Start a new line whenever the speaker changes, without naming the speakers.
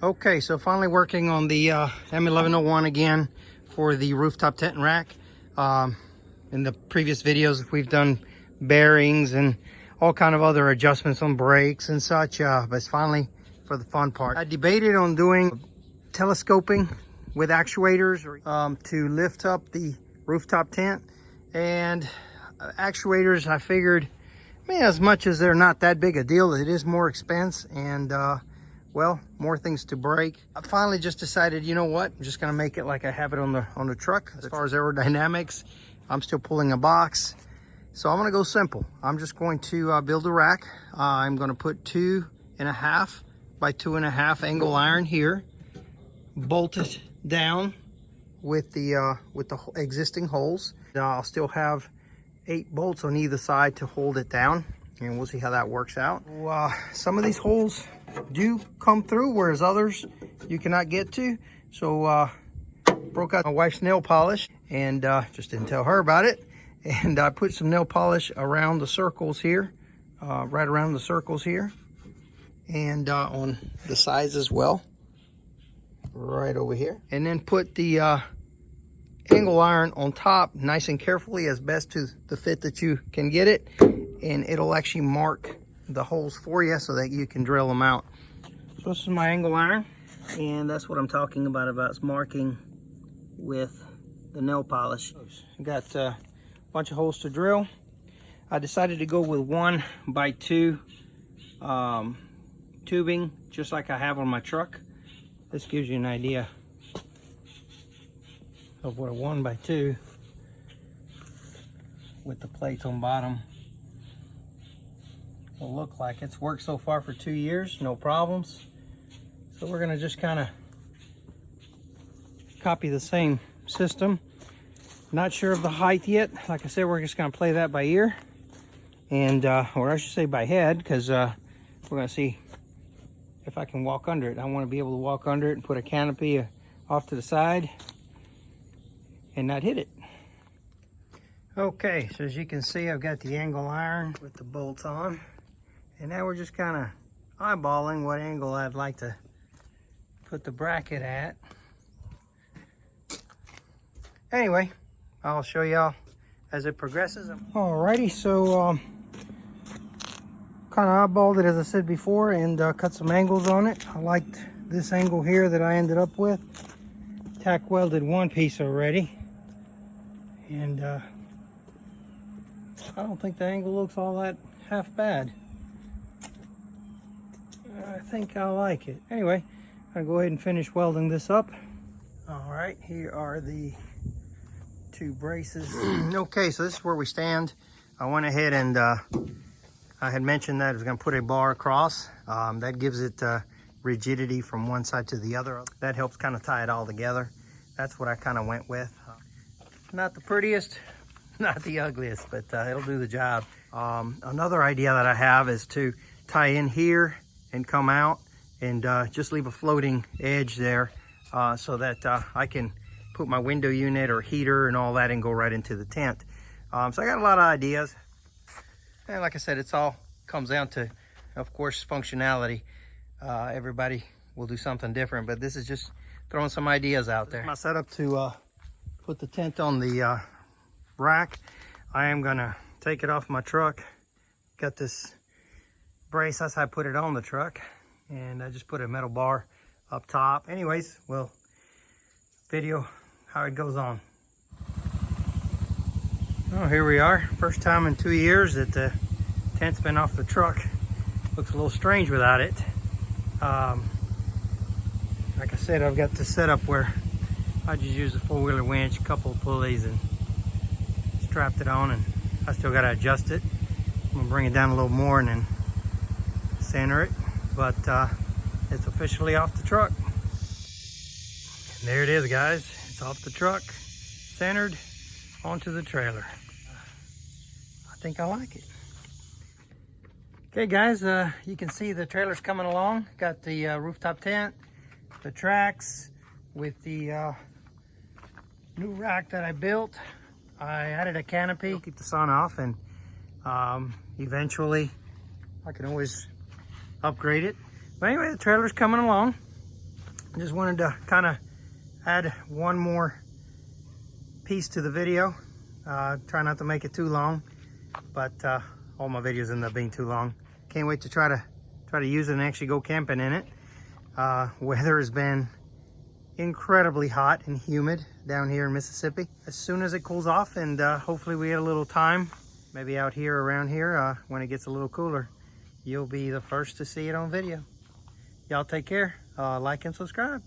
Okay, so finally working on the M1101 again for the rooftop tent and rack. In the previous videos, we've done bearings and all kind of other adjustments on brakes and such, but it's finally for the fun part. I debated on doing telescoping with actuators to lift up the rooftop tent, and actuators, I figured, I mean, as much as they're not that big a deal, it is more expense and well, more things to break. I finally just decided, you know what, I'm just gonna make it like I have it on the truck. As far as aerodynamics, I'm still pulling a box, so I'm gonna go simple. I'm just going to build a rack. I'm gonna put 2.5 by 2.5 angle iron here, bolt it down with the existing holes. I'll still have 8 bolts on either side to hold it down, and we'll see how that works out. Some of these holes do come through, whereas others you cannot get to. So broke out my wife's nail polish and just didn't tell her about it, and I put some nail polish around the circles here, right around the circles here, and on the sides as well, right over here, and then put the angle iron on top nice and carefully, as best to the fit that you can get it, and it'll actually mark the holes for you so that you can drill them out. So this is my angle iron, and that's what I'm talking about marking with the nail polish. Got a bunch of holes to drill. I decided to go with 1 by 2 tubing, just like I have on my truck. This gives you an idea of what a 1 by 2 with the plates on bottom will look like. It's worked so far for 2 years, no problems. So we're gonna just kind of copy the same system. Not sure of the height yet. Like I said, we're just gonna play that by ear, and or I should say by head, because we're gonna see if I can walk under it. I want to be able to walk under it and put a canopy off to the side and not hit it. Okay, so as you can see, I've got the angle iron with the bolts on, and now we're just kind of eyeballing what angle I'd like to put the bracket at. Anyway, I'll show y'all as it progresses. Alrighty, so kind of eyeballed it, as I said before, and cut some angles on it. I liked this angle here that I ended up with. Tack welded one piece already, and I don't think the angle looks all that half bad. I think I like it. Anyway, I'm gonna go ahead and finish welding this up. All right, here are the 2 braces. Okay, so this is where we stand. I went ahead and I had mentioned that I was going to put a bar across. That gives it rigidity from one side to the other. That helps kind of tie it all together. That's what I kind of went with. Not the prettiest, not the ugliest, but it'll do the job. Another idea that I have is to tie in here and come out and just leave a floating edge there, so that I can put my window unit or heater and all that and go right into the tent. So I got a lot of ideas. And like I said, it's all comes down to, of course, functionality. Everybody will do something different, but this is just throwing some ideas out there. My setup to put the tent on the rack. I am gonna take it off my truck. Got this brace, that's how I put it on the truck, and I just put a metal bar up top. Anyways, we'll video how it goes on. Oh, here we are. First time in 2 years that the tent's been off the truck. Looks a little strange without it. Like I said, I've got this setup where I just use a 4-wheeler winch, a couple of pulleys, and strapped it on, and I still got to adjust it. I'm gonna bring it down a little more and then center it, but it's officially off the truck. And there it is, guys. It's off the truck, centered onto the trailer. I think I like it. Okay, guys, you can see the trailer's coming along. Got the rooftop tent, the tracks with the new rack that I built. I added a canopy to keep the sun off, and eventually I can always upgrade it. But anyway, the trailer's coming along. Just wanted to kind of add one more piece to the video. Try not to make it too long, but all my videos end up being too long. Can't wait to try to use it and actually go camping in it. Weather has been incredibly hot and humid down here in Mississippi. As soon as it cools off, and hopefully we get a little time, maybe out here around here, when it gets a little cooler, you'll be the first to see it on video. Y'all take care, like and subscribe.